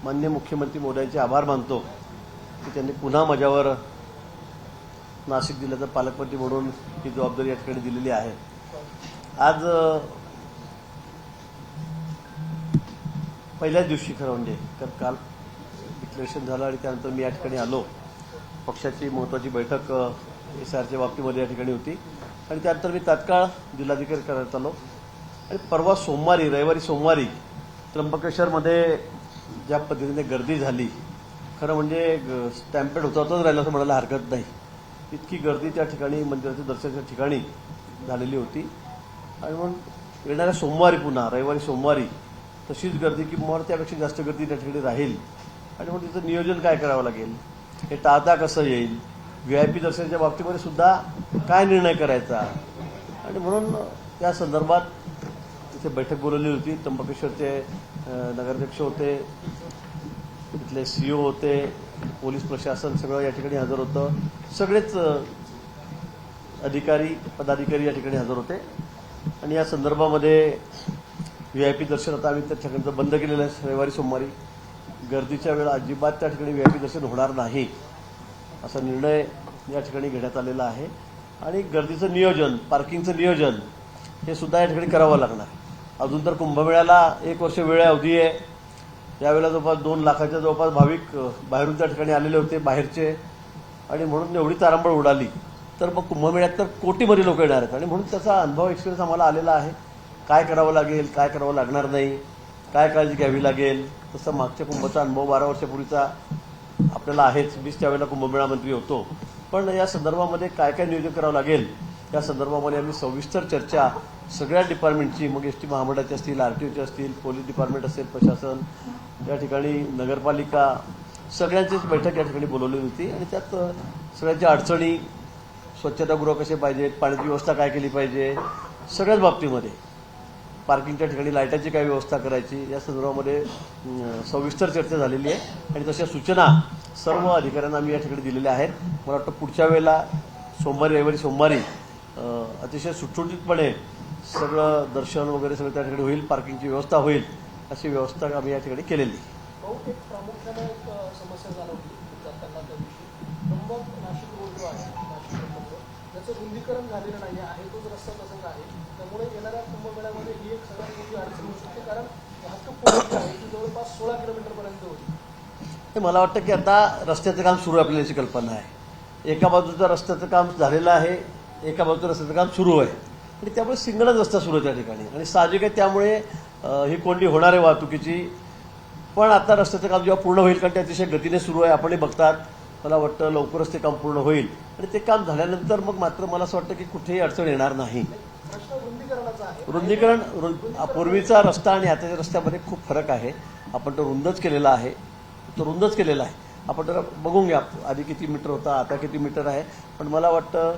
माननीय मुख्यमंत्री महोदयांचे आभार मानतो की त्यांनी पुन्हा माझ्यावर नाशिक जिल्ह्याचा पालकमंत्री म्हणून ही जबाबदारी या ठिकाणी दिलेली आहे। आज पहिल्याच दिवशी खरं म्हणजे तर काल डिक्लेरेशन झालं आणि त्यानंतर मी या ठिकाणी आलो। पक्षाची महत्त्वाची बैठक एसआरच्या बाबतीमध्ये या ठिकाणी होती आणि त्यानंतर मी तात्काळ जिल्हाधिकारी कार्यालयात आलो आणि परवा रविवारी सोमवारी त्र्यंबकेश्वरमध्ये ज्या पद्धतीने गर्दी झाली, खरं म्हणजे स्टॅम्पेड होताच राहिलं असं म्हणायला हरकत नाही। इतकी गर्दी त्या ठिकाणी मंदिराच्या दर्शनाच्या ठिकाणी झालेली होती आणि म्हणून येणाऱ्या सोमवारी पुन्हा रविवारी सोमवारी तशीच गर्दी किंवा त्यापेक्षा जास्त गर्दी त्या ठिकाणी राहील आणि मग तिचं नियोजन काय करावं लागेल, हे टाळता कसं येईल, VIP दर्शनाच्या बाबतीमध्ये सुद्धा काय निर्णय करायचा आणि म्हणून त्या संदर्भात तिथे बैठक बोलवली होती। त्र्यंबकेश्वरचे नगराध्यक्ष होते, तिथले CEO होते, पोलीस प्रशासन सगळं या ठिकाणी हजर होतं, सगळेच अधिकारी पदाधिकारी या ठिकाणी हजर होते आणि या संदर्भामध्ये VIP दर्शन आता आम्ही त्या ठिकाणी बंद केलेलं आहे। रविवारी सोमवारी गर्दीच्या वेळा अजिबात त्या ठिकाणी VIP दर्शन होणार नाही असा निर्णय या ठिकाणी घेण्यात आलेला आहे आणि गर्दीचं नियोजन, पार्किंगचं नियोजन हे सुद्धा या ठिकाणी करावं लागणार। अजून तर कुंभमेळ्याला 1 वर्ष वेळ अवधी आहे। यावेळेला जवळपास 2 लाखाच्या जवळपास भाविक बाहेरून त्या ठिकाणी आलेले होते बाहेरचे आणि म्हणून एवढी तारांबळ उडाली तर मग कुंभमेळ्यात तर कोटीमध्ये लोक येणार आहेत आणि म्हणून त्याचा अनुभव एक्सपिरियन्स आम्हाला आलेला आहे। काय करावं लागेल, काय करावं लागणार नाही, काय काळजी घ्यावी लागेल, तसं मागच्या कुंभचा अनुभव 12 वर्षापूर्वीचा आपल्याला आहेच। मीच त्यावेळेला कुंभमेळा मंत्री होतो, पण या संदर्भामध्ये काय काय नियोजन करावं लागेल या संदर्भामध्ये आम्ही सविस्तर चर्चा सगळ्या डिपार्टमेंटची, मग ST महामंडळाचे असतील, RTOचे असतील, पोलीस डिपार्टमेंट असेल, प्रशासन या ठिकाणी, नगरपालिका सगळ्यांचीच बैठक या ठिकाणी बोलवली होती आणि त्यात सगळ्यांच्या अडचणी, स्वच्छतागृह कसे पाहिजेत, पाण्याची व्यवस्था काय केली पाहिजे, सगळ्याच बाबतीमध्ये पार्किंगच्या ठिकाणी लाईटाची काय व्यवस्था करायची या संदर्भामध्ये सविस्तर चर्चा झालेली आहे आणि तशा सूचना सर्व अधिकाऱ्यांना आम्ही या ठिकाणी दिलेल्या आहेत। मला वाटतं पुढच्या वेळेला रविवारी सोमवारी अतिशय सुटसुटीतपणे सगळं दर्शन वगैरे सगळं त्या ठिकाणी होईल, पार्किंगची व्यवस्था होईल अशी व्यवस्था आम्ही या ठिकाणी केलेली। प्रामुख्याने एक समस्या जाणवली जाताना त्या दिवशी नाशिक रोड जो आहे, नाशिक त्याचं रुंदीकरण झालेलं नाही आहे, तोच रस्ता तसंच आहे। त्यामुळे येणाऱ्या कुंभमेळ्यामध्ये ही एक सगळ्यात मोठी अडचण होऊ शकते कारण वाहतूक आहे ती जवळपास 16 किलोमीटरपर्यंत होती। मला वाटतं की आता रस्त्याचं काम सुरू आहे, आपल्याला याची कल्पना आहे। एका बाजूचं रस्त्याचं काम झालेलं आहे, एका बाजूचं रस्त्याचं काम सुरू आहे आणि त्यामुळे सिंगलच रस्ता सुरू आहे त्या ठिकाणी आणि साहजिक आहे त्यामुळे ही कोंडी होणार आहे वाहतुकीची। पण आता रस्त्याचं काम जेव्हा पूर्ण होईल, कारण ते अतिशय गतीने सुरू आहे, आपणही बघतात, मला वाटतं लवकरच ते काम पूर्ण होईल आणि ते काम झाल्यानंतर मग मात्र मला असं वाटतं की कुठेही अडचण येणार नाही। रुंदीकरण पूर्वीचा रस्ता आणि आताच्या रस्त्यामध्ये खूप फरक आहे। आपण तो रुंदच केलेला आहे, आपण जरा बघून घ्या, आधी किती मीटर होता, आता किती मीटर आहे, पण मला वाटतं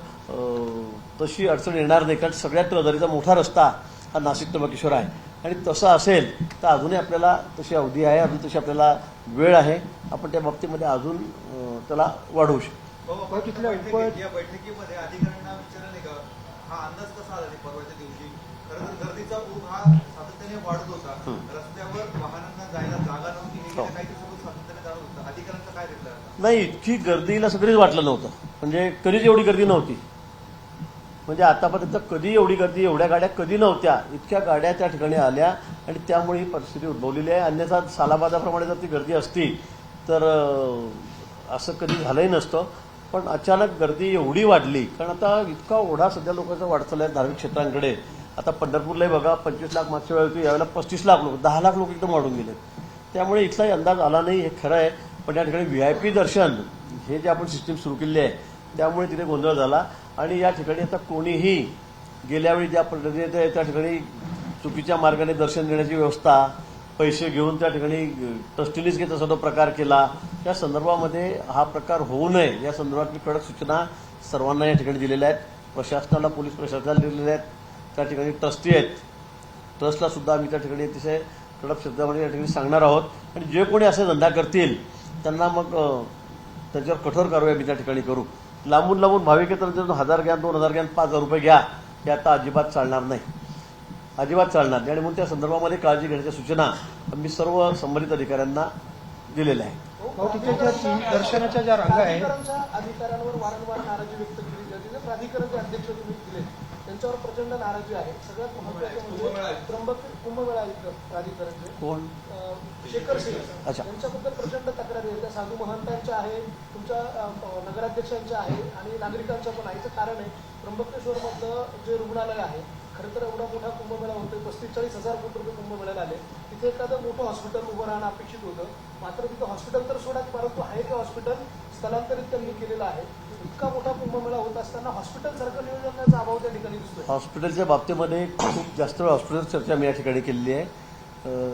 तशी अडचण येणार नाही कारण सगळ्यात रहदारीचा मोठा रस्ता हा नाशिक त्र्यंबकेश्वर आहे आणि तसं असेल तर अजूनही आपल्याला तशी अवधी आहे, अजून तशी आपल्याला वेळ आहे, आपण त्या बाबतीमध्ये अजून त्याला वाढवू शकतो। या बैठकीमध्ये अधिकाऱ्यांना विचारले का हा अंदाज कसा आला परवाच्या दिवशी? खरं तर गर्दीचा ओघ हा सातत्याने वाढत होता, रस्त्यावर वाहनांना जायला जागा नव्हती, हे काहीतरी सातत्याने जाणवत होतं। अधिकाऱ्यांचा काय रिप्लाय? नाही, इतकी गर्दीला सगळीच वाटलं नव्हतं, म्हणजे कधीच एवढी गर्दी नव्हती, म्हणजे आतापर्यंत कधी एवढी गर्दी, एवढ्या गाड्या कधी नव्हत्या, इतक्या गाड्या त्या ठिकाणी आल्या आणि त्यामुळे ही परिस्थिती उद्भवलेली आहे। अन्यथा सालाबादाप्रमाणे जर ती गर्दी असती तर असं कधी झालंही नसतं, पण अचानक गर्दी एवढी वाढली कारण आता इतका ओढा सध्या लोकांचा वाढत आहे धार्मिक क्षेत्रांकडे। आता पंढरपूरलाही बघा 25 लाख मागच्या वेळी होती, यावेळेला 35 लाख लोक, 10 लाख लोक एकदम वाढून गेले, त्यामुळे इथलाही अंदाज आला नाही, हे खरं आहे। पण या ठिकाणी VIP दर्शन हे जे आपण सिस्टीम सुरू केली आहे त्यामुळे तिथे गोंधळ झाला आणि या ठिकाणी आता कोणीही गेल्यावेळी ज्या पद्धतीने त्या ठिकाणी चुकीच्या मार्गाने दर्शन देण्याची व्यवस्था, पैसे घेऊन त्या ठिकाणी ट्रस्टीनीच घेत असा तो प्रकार केला, त्या संदर्भामध्ये हा प्रकार होऊ नये या संदर्भात मी कडक सूचना सर्वांना या ठिकाणी दिलेल्या आहेत। प्रशासनाला, पोलीस प्रशासनाला दिलेल्या आहेत, त्या ठिकाणी ट्रस्टी आहेत, ट्रस्टला सुद्धा आम्ही त्या ठिकाणी अतिशय कडक शब्दामध्ये या ठिकाणी सांगणार आहोत आणि जे कोणी असे धंदा करतील त्यांना मग त्याच्यावर कठोर कारवाई आम्ही त्या ठिकाणी करू। लांबून भाविक येतात 1000 घ्या, 2000 घ्या, 5000 रुपये घ्या, हे आता अजिबात चालणार नाही, अजिबात चालणार नाही आणि म्हणून त्या संदर्भामध्ये काळजी घेण्याच्या सूचना मी सर्व संबंधित अधिकाऱ्यांना दिलेलं आहे. भाऊ, तिथे ज्या दर्शनाच्या ज्या रांगा आहेत प्राधिकरणच्या अधिकाऱ्यांवर वारंवार नाराजी व्यक्त केली जाते. जे प्राधिकरणचे अध्यक्ष तुम्ही दिले त्यांच्यावर प्रचंड नाराजी आहे. सगळ्यात महत्त्वाचं म्हणजे कुंभमेळा प्राधिकरणचे कोण? शेखर सिंग अच्छा. यांच्याबद्दल प्रचंड तक्रारी आहेत. त्या साधू महंतांच्या आहे, तुमच्या नगराध्यक्षांच्या आहे आणि नागरिकांच्या पण आहे. याचं कारण आहे त्र्यंबकेश्वरमधलं जे रुग्णालय आहे, खरं तर एवढा मोठा कुंभमेळा होतोय, 35-40 कोटी रुपये कुंभमेळ्याला आले. तिथे एखादं मोठं हॉस्पिटल उभं राहणं अपेक्षित होतं. मात्र तिथं हॉस्पिटल तर सोडा, परंतु आहे ते हॉस्पिटल स्थलांतरित त्यांनी केलेलं आहे. इतका मोठा कुंभमेळा होत असताना हॉस्पिटल सारखं नियोजनाचा अभाव त्या ठिकाणी दिसतोय. हॉस्पिटलच्या बाबतीमध्ये खूप जास्त वेळ हॉस्पिटल चर्चा मी या ठिकाणी केलेली आहे.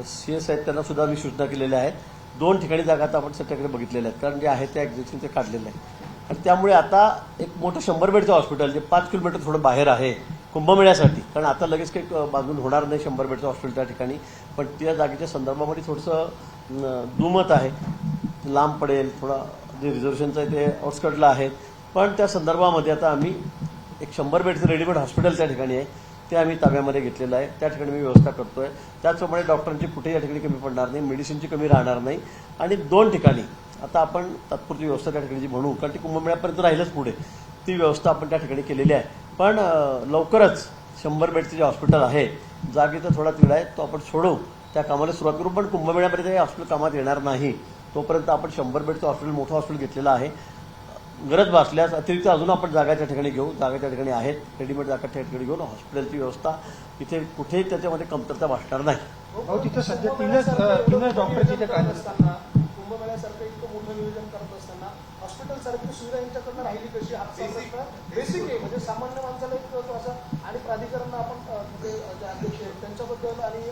CS साहेब त्यांना सुद्धा मी सूचना केलेल्या आहेत. 2 ठिकाणी जागा आता आपण सध्याकडे बघितलेल्या आहेत, कारण जे आहे त्या एक्झिस्टिंग ते काढलेलं आहे. आणि त्यामुळे आता एक मोठं 100 बेडचं हॉस्पिटल जे 5 किलोमीटर थोडं बाहेर आहे कुंभमेळ्यासाठी, कारण आता लगेच काही बांधून होणार नाही 100 बेडचं हॉस्पिटल त्या ठिकाणी, पण त्या जागेच्या संदर्भामध्ये थोडंसं दुमत आहे. लांब पडेल, थोडा जे रिझर्वेशनचं आहे ते आउटस्कटला आहेत, पण त्या संदर्भामध्ये आता आम्ही एक 100 बेडचं रेडीमेड हॉस्पिटल त्या ठिकाणी आहे, ते आम्ही ताब्यामध्ये घेतलेलं आहे. त्या ठिकाणी मी व्यवस्था करतोय. त्याचप्रमाणे डॉक्टरांची कुठेही या ठिकाणी कमी पडणार नाही, मेडिसिनची कमी राहणार नाही. आणि 2 ठिकाणी आता आपण तात्पुरती व्यवस्था त्या ठिकाणी जी म्हणू, कारण ती कुंभमेळ्यापर्यंत राहीलच पुढे, ती व्यवस्था आपण त्या ठिकाणी केलेली आहे. पण लवकरच 100 बेडचं जे हॉस्पिटल आहे, जागेचा थोडा तिढा आहे, तो आपण सोडवू, त्या कामाला सुरुवात करू. पण कुंभमेळ्यापर्यंत हे हॉस्पिटल कामात येणार नाही. तोपर्यंत आपण 100 बेडचं हॉस्पिटल, मोठं हॉस्पिटल घेतलेलं आहे. गरज भासल्यास अतिरिक्त अजून आपण जागा त्या ठिकाणी घेऊ. जागा त्या ठिकाणी आहेत, रेडीमेड जागा त्या ठिकाणी घेऊन हॉस्पिटलची व्यवस्था इथे कुठेही त्याच्यामध्ये कमतरता भासणार नाही. भाऊ, तिथे सध्या तीनच डॉक्टर तिथे कार्यरत असताना, कुंभमेळ्यासारखं इतकं मोठं नियोजन करत असताना हॉस्पिटल सारखी सुविधा यांच्याकडनं राहिली कशी? बेसिक आहे, म्हणजे सामान्य माणसाला एक तो असं. आणि प्राधिकरण आपण तिथे जे अध्यक्ष आहेत त्यांच्याबद्दल आणि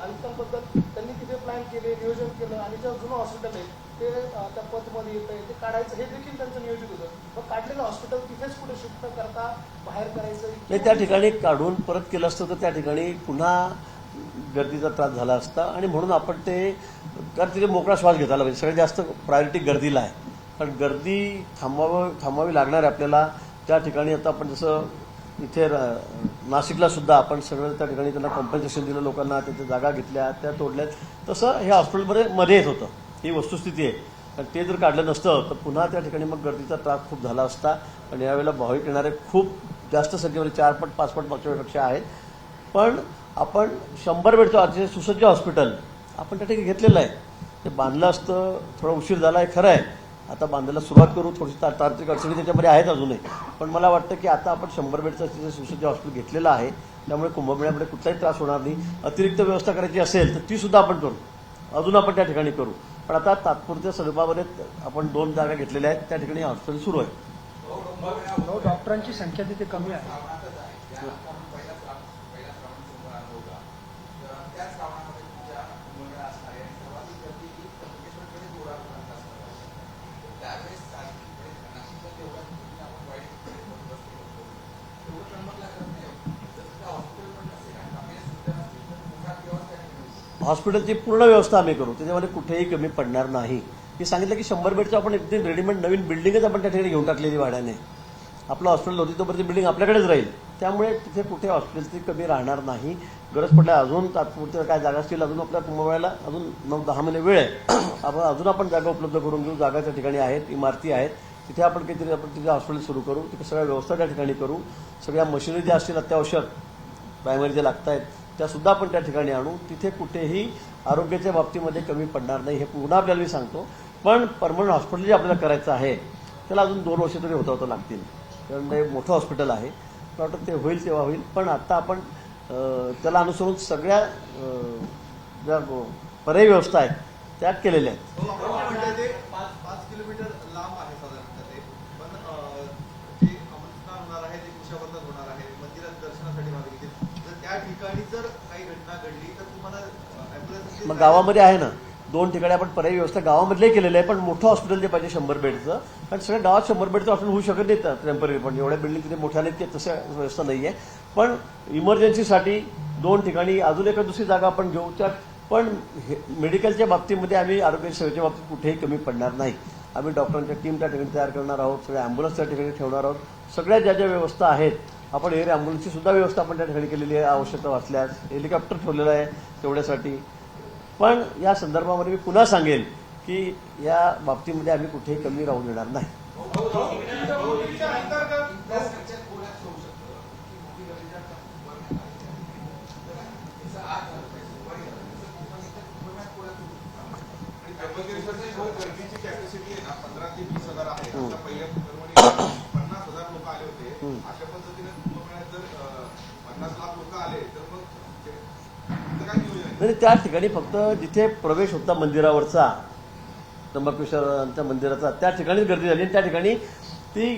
आयुक्तांबद्दल त्यांनी तिथे प्लॅन केले, नियोजन केलं, आणि जे जुनं हॉस्पिटल आहे ते त्या पथमध्ये येत आहे, ते काढायचं हे देखील त्यांचं नियोजित होतं. मग काढलेलं हॉस्पिटल तिथेच कुठे शिफ्ट करता, बाहेर करायचं? नाही, त्या ठिकाणी काढून परत केलं असतं तर त्या ठिकाणी पुन्हा गर्दीचा त्रास झाला असता. आणि म्हणून आपण ते, कारण तिथे मोकळा श्वास घेता आला पाहिजे. सगळ्यात जास्त प्रायोरिटी गर्दीला आहे, कारण गर्दी थांबवावी लागणार आहे आपल्याला. त्या ठिकाणी आता आपण जसं इथे नाशिकला सुद्धा आपण सगळं त्या ठिकाणी त्यांना कॉम्पन्सेशन दिलं लोकांना, त्याच्या जागा घेतल्या, त्या तोडल्यात, तसं हे हॉस्पिटलमध्ये मध्ये येत होतं. ही वस्तुस्थिती आहे. कारण ते जर काढलं नसतं तर पुन्हा त्या ठिकाणी मग गर्दीचा त्रास खूप झाला असता. आणि यावेळेला भाविक येणारे खूप जास्त संख्येमध्ये 4 पट 5 पट मागच्या वेळेपेक्षा आहेत. पण आपण 100 बेडचं अतिशय सुसज्ज हॉस्पिटल आपण त्या ठिकाणी घेतलेलं आहे. ते बांधलं असतं, थोडा उशीर झाला आहे खरं आहे. आता बांधायला सुरुवात करू. थोडीशी तांत्रिक अडचणी त्याच्यामध्ये आहेत अजूनही, पण मला वाटतं की आता आपण 100 बेडचं अतिशय सुसज्ज हॉस्पिटल घेतलेलं आहे. त्यामुळे कुंभमेळ्यामध्ये कुठलाही त्रास होणार नाही. अतिरिक्त व्यवस्था करायची असेल तर ती सुद्धा आपण करू, अजून आपण त्या ठिकाणी करू. पण आता तात्पुरत्या स्वरूपामध्ये आपण 2 जागा घेतलेल्या आहेत, त्या ठिकाणी हॉस्पिटल सुरू आहे. भाऊ, डॉक्टरांची संख्या तिथे कमी आहे. हॉस्पिटलची पूर्ण व्यवस्था आम्ही करू, त्याच्यामध्ये कुठेही कमी पडणार नाही. मी सांगितलं की 100 बेडचं आपण एकदम रेडीमेड नवीन बिल्डिंगच आपण त्या ठिकाणी घेऊन टाकलेली भाड्याने. आपलं हॉस्पिटल होती तोपर्यंत ती बिल्डिंग आपल्याकडेच राहील. त्यामुळे तिथे कुठे हॉस्पिटलची कमी राहणार नाही. गरज पडल्या अजून तात्पुरत्या काय जागा असतील, अजून आपल्या कुंभमेळ्याला अजून 9-10 महिने वेळ आहे. अजून आपण जागा उपलब्ध करून घेऊ. जागा त्या ठिकाणी आहेत, इमारती आहेत, तिथे आपण काहीतरी आपण तिथे हॉस्पिटल सुरू करू. तिथे सगळ्या व्यवस्था त्या ठिकाणी करू. सगळ्या मशिनरी ज्या असतील अत्यावश्यक प्रायमरी जे लागत आहेत त्यासुद्धा आपण त्या ठिकाणी आणू. तिथे कुठेही आरोग्याच्या बाबतीमध्ये कमी पडणार नाही, हे पुन्हा आपल्याला मी सांगतो. पण परमनंट हॉस्पिटल जे आपल्याला करायचं आहे त्याला अजून 2 वर्ष तरी होता लागतील, कारण ते मोठं हॉस्पिटल आहे. मला वाटतं ते होईल तेव्हा होईल. पण आता आपण त्याला अनुसरून सगळ्या ज्या पर्यायी व्यवस्था आहेत त्या केलेल्या आहेत. ते 5 किलोमीटर लांब आहे साधारणतः ते. पण जे अमरनाथ होणार आहे, जे कुशावर्तन होणार आहे, मंदिरात दर्शनासाठी भाविक येतील, जर त्या ठिकाणी जर काही घटना घडली तर तुम्हाला ॲम्ब्युलन्स मग गावामध्ये आहे ना 2 ठिकाणी आपण पर्यायी व्यवस्था गावामधले केलेलं आहे. पण मोठं हॉस्पिटल जे पाहिजे 100 बेडचं, कारण सगळ्या गावात 100 बेडचं हॉस्पिटल होऊ शकत नाही टेम्पररी. पण एवढ्या बिल्डिंग तिथे मोठ्या नाहीत की तसं व्यवस्था नाही आहे. पण इमर्जन्सीसाठी 2 ठिकाणी अजून एका दुसरी जागा आपण घेऊ. त्यात पण मेडिकलच्या बाबतीमध्ये आम्ही आरोग्य सेवेच्या बाबतीत कुठेही कमी पडणार नाही. आम्ही डॉक्टरांच्या टीम त्या ठिकाणी तयार करणार आहोत, सगळ्या ॲम्ब्युलन्स त्या ठिकाणी ठेवणार आहोत. सगळ्या ज्या ज्या व्यवस्था आहेत, आपण एअर ॲम्ब्युलन्सची सुद्धा व्यवस्था आपण त्या ठिकाणी केलेली आहे. आवश्यकता वाचल्यास हेलिकॉप्टर ठेवलेलं आहे तेवढ्यासाठी. पण या संदर्भामध्ये मी पुन्हा सांगेन की या बाबतीमध्ये आम्ही कुठेही कमी राहून देणार नाही. गर्दीची कॅपॅसिटी आहे ना 15 ते 20,000 आहे. आता पहिल्या कुंभमेळ्यात 50,000 लोक आले होते. अशा पद्धतीने कुंभमेळ्यात जर 50 लाख लोक आले तर मग काय नियोजन आहे? नाही, त्या ठिकाणी फक्त जिथे प्रवेश होता मंदिरावरचा, त्र्यंबकेश्वरांच्या मंदिराचा, त्या ठिकाणीच गर्दी झाली. आणि त्या ठिकाणी ती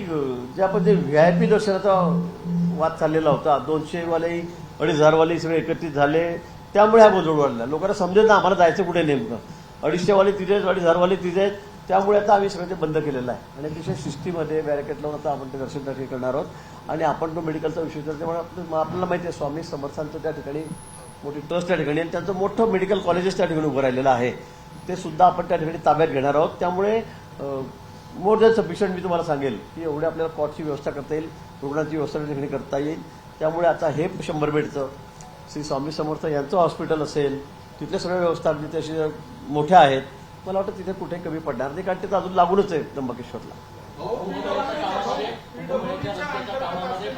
ज्या पद्धतीने VIP दर्शनाचा वाद चाललेला होता, 200वाले 2,500वाले सगळे एकत्रित झाले, त्यामुळे हा गोंधळ वाढला. लोकांना समजेल ना आम्हाला जायचं कुठे नेमकं. 250वाले तिथे आहेत, 2,500वाले तिथे आहेत. त्यामुळे आता आम्ही सगळं ते बंद केलेलं आहे आणि अतिशय शिस्तीमध्ये बॅरिकेड लावून आता आपण ते दर्शन त्या ठिकाणी करणार आहोत. आणि आपण तो मेडिकलचा विषय तर त्यामुळे आपल्याला माहिती आहे स्वामी समर्थांचं त्या ठिकाणी मोठी ट्रस्ट त्या ठिकाणी आणि त्यांचं मोठं मेडिकल कॉलेजेस त्या ठिकाणी उभं राहिलेलं आहे. ते सुद्धा आपण त्या ठिकाणी ताब्यात घेणार आहोत. त्यामुळे मोर दॅन सफिशियंट मी तुम्हाला सांगेल की एवढे आपल्याला कॉटची व्यवस्था करता येईल, रुग्णांची व्यवस्था त्या ठिकाणी करता येईल. त्यामुळे आता हे 100 बेडचं श्री स्वामी समर्थ यांचं हॉस्पिटल असेल, तिथल्या सगळ्या व्यवस्था अगदी तशा मोठ्या आहेत. मला वाटतं तिथे कुठे कमी पडणार नाही, कारण तिथं अजून लागूनच आहे त्र्यंबकेश्वरला. कुंभमेळ्याच्या रस्त्याच्या कामामध्ये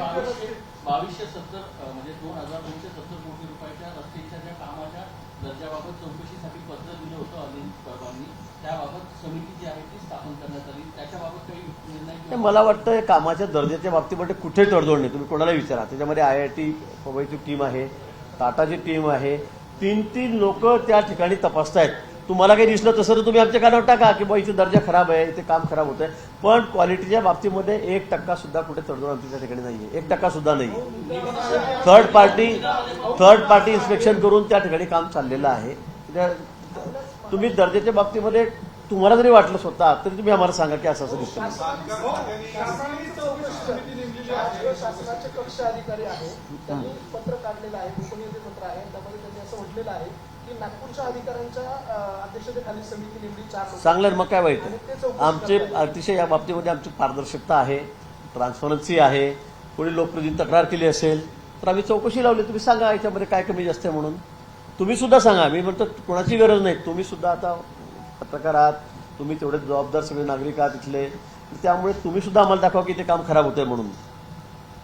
2270 म्हणजे 2,270 कोटी रुपयाच्या रस्त्याच्या ज्या कामाच्या दर्जाबाबत चौकशीसाठी पत्र दिलं होतं अनिल परबांनी, त्याबाबत समिती जी आहे ती स्थापन करण्यात आली. त्याच्याबाबत काही निर्णय? मला वाटतं कामाच्या दर्जाच्या बाबतीमध्ये कुठे तडजोड नाही. तुम्ही कोणाला विचारा, त्याच्यामध्ये IIT मुंबईची टीम आहे, टाटाची टीम आहे, 3 लोक त्या ठिकाणी तपासतायत. तुम्हाला काही दिसलं तसं तर तुम्ही आमच्या कानावर टाका की इथे दर्जा खराब आहे, इथे काम खराब होत आहे. पण क्वालिटीच्या बाबतीमध्ये 1% सुद्धा कुठे तडजोड आमच्या त्या ठिकाणी नाहीये, 1% सुद्धा नाही. थर्ड पार्टी इन्स्पेक्शन करून त्या ठिकाणी काम चाललेलं आहे. तुम्ही दर्जाच्या बाबतीमध्ये तुम्हाला जरी वाटलं स्वतः तरी तुम्ही आम्हाला सांगा की असं दिसतं. शासनाचे कक्ष अधिकारी आहेत, त्यांनी पत्र काढलेलं आहे, गोपनीयते पत्र आहे. त्यामध्ये त्यांनी असं म्हटलेलं आहे की नागपूरच्या अधिकाऱ्यांच्या अध्यक्षतेखाली समिती नेमली 4 चांगलं, मग काय वाईट आहे. आमचे अतिशय या बाबतीमध्ये आमची पारदर्शकता आहे, ट्रान्सपरन्सी आहे. कोणी लोकप्रतिनिधी तक्रार केली असेल तर आम्ही चौकशी लावली. तुम्ही सांगा याच्यामध्ये काय कमी जास्त आहे म्हणून. तुम्ही सुद्धा सांगा. मी म्हणतो कोणाची गरज नाही. तुम्ही सुद्धा आता पत्रकार आहात, तुम्ही तेवढे जबाबदार सगळे नागरिक आहात इथले, त्यामुळे तुम्ही सुद्धा आम्हाला दाखवा की ते काम खराब होतंय म्हणून.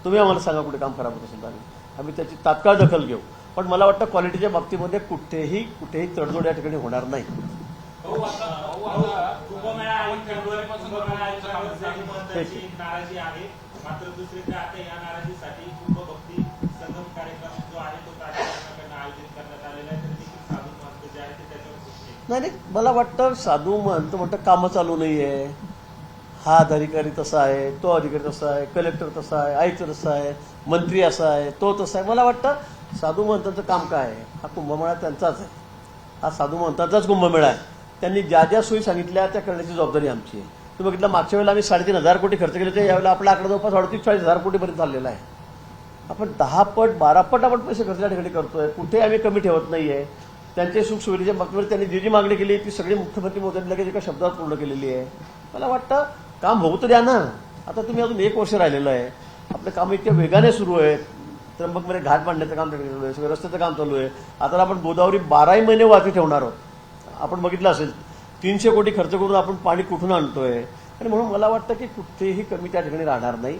तुम्ही आम्हाला सांगा कुठे काम खराब होत असेल तर आम्ही त्याची तात्काळ दखल घेऊ. पण मला वाटतं क्वालिटीच्या बाबतीमध्ये कुठेही तडजोड या ठिकाणी होणार नाही. नाराजी आहे, मात्र दुसरीकडे आता या नाराजीसाठी कुंभभक्ती संगम कार्यक्रम जो आहे तो प्राधिकरणाकडून आयोजित करण्यात आलेला आहे. तर देखील साधू महंत जे आहे ते त्याच्यावर नाही, मला वाटतं साधू महंत म्हणतं कामं चालू नाहीये. हा अधिकारी तसा आहे, तो अधिकारी तसा आहे, कलेक्टर तसा आहे, आयुक्त तसा आहे, मंत्री असा आहे, तो तसा आहे. मला वाटतं साधू महंतांचं काम काय आहे, हा कुंभमेळा त्यांचाच आहे. हा साधू महंतांचाच कुंभमेळा आहे. त्यांनी ज्या ज्या सोयी सांगितल्या त्या करण्याची जबाबदारी आमची आहे. तुम्ही बघितलं मागच्या वेळेला आम्ही 3,500 कोटी खर्च केले होते, यावेळेला आपला आकडा जवळपास 38-40,000 कोटीपर्यंत चाललेला आहे. आपण 10 पट 12 पट आपण पैसे खर्च त्या ठिकाणी करतोय. कुठे आम्ही कमी ठेवत नाहीये. त्यांच्या सुखसुविधेच्या बाबतीवर त्यांनी जी मागणी केली ती सगळी मुख्यमंत्री मोदींनी लगेच एका शब्दात पूर्ण केलेली आहे. मला वाटतं काम होऊ तर द्या ना. आता तुम्ही अजून 1 वर्ष राहिलेलं आहे. आपलं काम इतक्या वेगाने सुरू आहे. त्र्यंबकमध्ये घाट बांधण्याचं काम चालू आहे, सगळं रस्त्याचं काम चालू आहे. आता आपण गोदावरी 12 महिने वाहती ठेवणार आहोत. आपण बघितलं असेल 300 कोटी खर्च करून आपण पाणी कुठून आणतोय. आणि म्हणून मला वाटतं की कुठेही कमी त्या ठिकाणी राहणार नाही.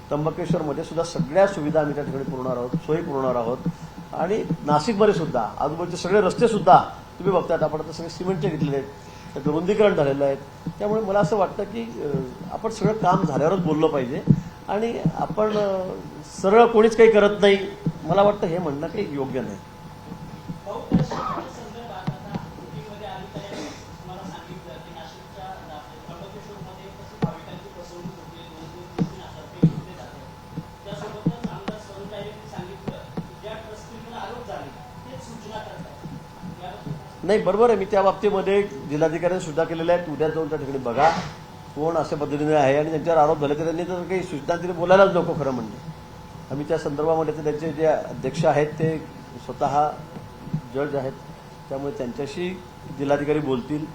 त्र्यंबकेश्वरमध्ये सुद्धा सगळ्या सुविधा आम्ही त्या ठिकाणी पुरवणार आहोत, सोयी पुरवणार आहोत. आणि नाशिकमध्ये सुद्धा आजूबाजूचे सगळे रस्ते सुद्धा तुम्ही बघतायत, आपण आता सगळे सिमेंटचे घेतलेले आहेत, त्याचं रुंदीकरण झालेलं आहे. त्यामुळे मला असं वाटतं की आपण सगळं काम झाल्यावरच बोललं पाहिजे. आणि आपण सरळ कोणीच काही करत नाही, मला वाटतं हे म्हणणं काही योग्य नाही. नाही, बरोबर आहे. मी त्या बाबतीमध्ये जिल्हाधिकाऱ्यांनी सुद्धा केलेल्या आहेत. उद्या जाऊन त्या ठिकाणी बघा कोण अशा पद्धतीने आहे आणि त्यांच्यावर आरोप झाले तर त्यांनी तर काही सूचना तरी बोलायलाच नको. खरं म्हणजे आम्ही त्या संदर्भामध्ये त्यांचे जे अध्यक्ष आहेत ते स्वतः जज आहेत, त्यामुळे त्यांच्याशी जिल्हाधिकारी बोलतील.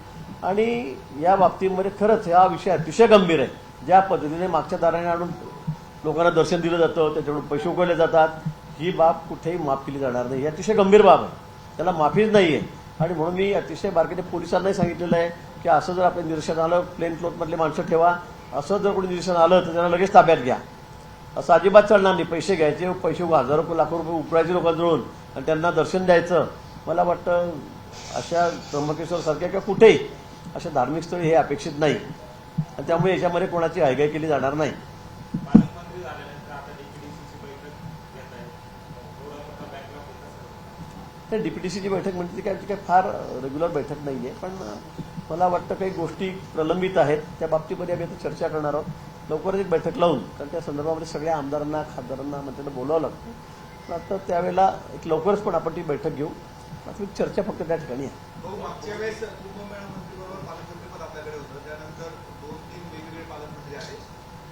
आणि या बाबतीमध्ये खरंच हा विषय अतिशय गंभीर आहे. ज्या पद्धतीने मागच्या दाराने आणून लोकांना दर्शन दिलं जातं, त्याच्याकडून पैसे उकळले जातात, ही बाब कुठेही माफ केली जाणार नाही. ही अतिशय गंभीर बाब आहे, त्याला माफीच नाही आहे. आणि म्हणून मी अतिशय बारकाईने पोलिसांनाही सांगितलेलं आहे की असं जर आपलं निरीक्षण आलं प्लेन क्लोथमधले माणसं ठेवा, असं जर कोणी निरीक्षण आलं तर त्यांना लगेच ताब्यात घ्या, असं अजिबात चालणार नाही. पैसे घ्यायचे, पैसे हजारो लाखो रुपये उपरायचे लोकांजवळून आणि त्यांना दर्शन द्यायचं. मला वाटतं अशा त्र्यंबकेश्वर सारख्या किंवा कुठेही अशा धार्मिक स्थळी हे अपेक्षित नाही आणि त्यामुळे याच्यामध्ये कोणाची हायगाई केली जाणार नाही. पालकमंत्री झाल्यानंतर आता डीपीडीसीची बैठक घेत आहे, थोडा मोठा बॅकलॉग होता. तर डीपीटीसीची बैठक म्हणजे ती काय फार रेग्युलर बैठक नाही आहे, पण मला वाटतं काही गोष्टी प्रलंबित आहेत, त्या बाबतीमध्ये आम्ही आता चर्चा करणार आहोत. लवकरच एक बैठक लावून, कारण त्या संदर्भामध्ये सगळ्या आमदारांना खासदारांना मंत्र्यांना बोलावं लागतं. पण आता त्यावेळेला एक लवकरच पण आपण ती बैठक घेऊ. मात्र चर्चा फक्त त्या ठिकाणी आहे. मागच्या वेळेस कुंभमेळा मंत्रीबरोबर पालकमंत्रीपद आपल्याकडे होतं, त्यानंतर 2-3 वेगवेगळे पालकमंत्री आले.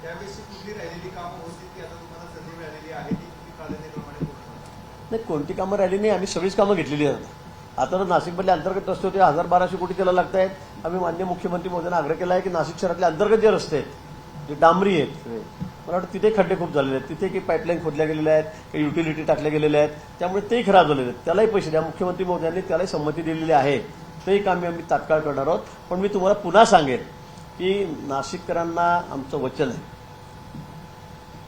त्यावेळेसची कुठली राहिलेली कामं होती ती आता तुम्हाला संधी मिळालेली आहे ती तुम्ही प्राधान्यक्रमाने पूर्ण करता? नाही, कोणती कामं राहिली नाही, आम्ही सगळीच कामं घेतलेली आहेत. आता तर नाशिकमधले अंतर्गत रस्ते होते 1000-1200 कोटी त्याला लागत आहेत. आम्ही माननीय मुख्यमंत्री महोदयांना आग्रह केला आहे की नाशिक शहरातले अंतर्गत जे रस्ते आहेत जे डांबरी आहेत सगळे, मला वाटतं तिथे खड्डे खूप झालेले आहेत, तिथे काही पाईपलाईन खोदल्या गेलेल्या आहेत, काही युटिलिटी टाकल्या गेलेल्या आहेत, त्यामुळे तेही खराब झालेले आहेत. त्यालाही पैसे द्या, मुख्यमंत्री महोदयांनी त्यालाही संमती दिलेली आहे. तेही कामे आम्ही तात्काळ करणार आहोत. पण मी तुम्हाला पुन्हा सांगेन की नाशिककरांना आमचं वचन आहे,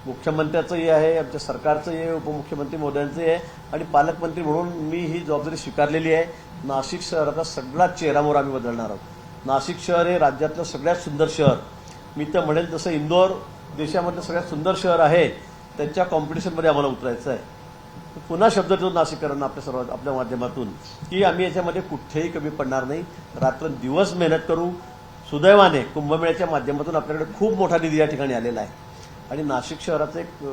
मुख्यमंत्र्याचंही आहे, आमच्या सरकारचंही आहे, उपमुख्यमंत्री महोदयांचंही आहे आणि पालकमंत्री म्हणून मी ही जबाबदारी स्वीकारलेली आहे. नाशिक शहराचा सगळा चेहरामोहर आम्ही बदलणार आहोत. नाशिक शहर हे राज्यातलं सगळ्यात सुंदर शहर, मी तर म्हणेल जसं इंदोर देशामधलं सगळ्यात सुंदर शहर आहे, त्यांच्या कॉम्पिटिशनमध्ये आम्हाला उतरायचं आहे. पुन्हा शब्द देतो नाशिककरांना आपल्या माध्यमातून की आम्ही याच्यामध्ये कुठेही कमी पडणार नाही, रात्रंदिवस मेहनत करू. सुदैवाने कुंभमेळ्याच्या माध्यमातून आपल्याकडे खूप मोठा निधी या ठिकाणी आलेला आहे आणि नाशिक शहराचं एक